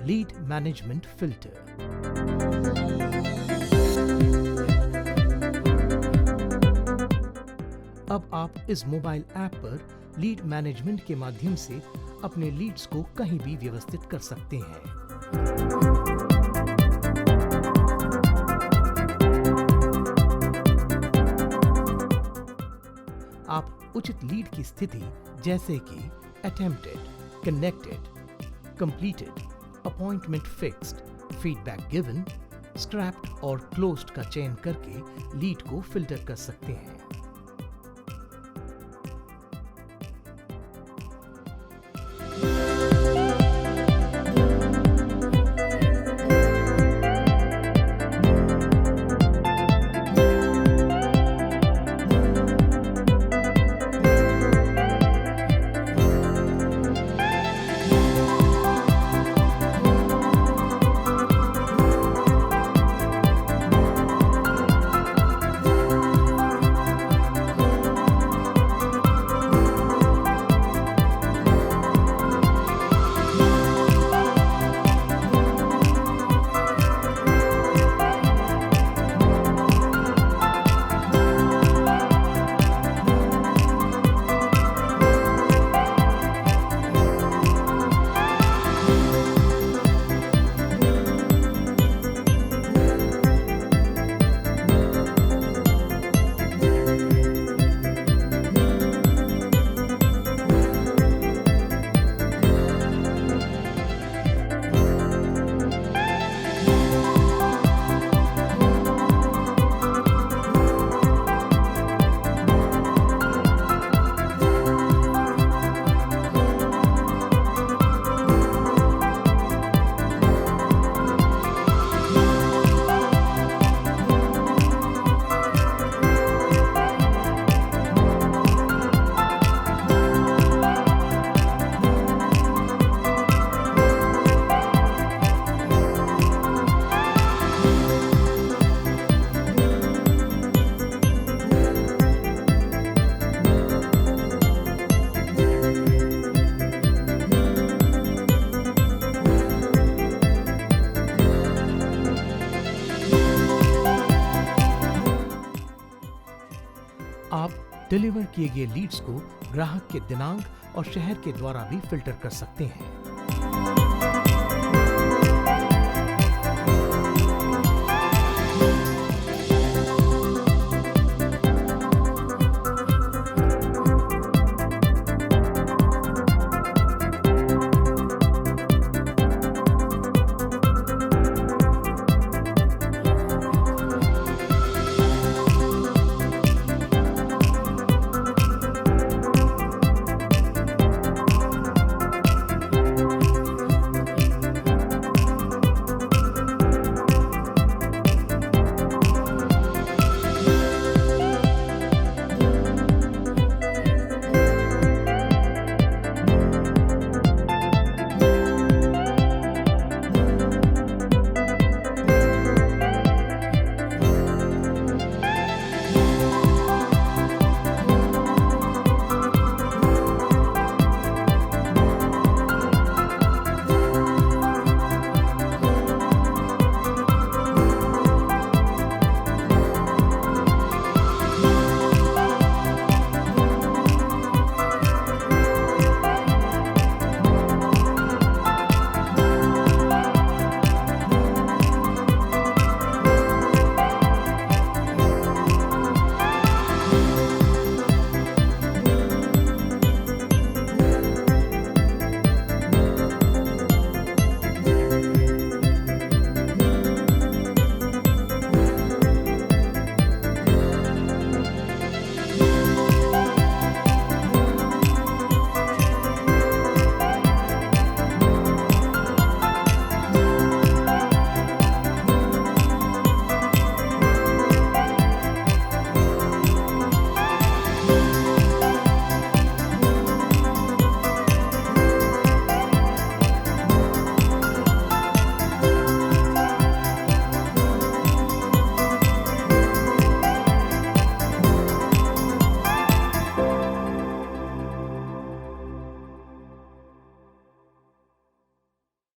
Lead management filter. अब आप इस मोबाइल ऐप पर लीड मैनेजमेंट के माध्यम से अपने लीड्स को कहीं भी व्यवस्थित कर सकते हैं। आप उचित लीड की स्थिति जैसे कि attempted, connected, completed, appointment fixed, feedback given, scraped और क्लोज्ड का चयन करके लीड को फिल्टर कर सकते हैं। आप डिलीवर किए गए लीड्स को ग्राहक के दिनांक और शहर के द्वारा भी फिल्टर कर सकते हैं।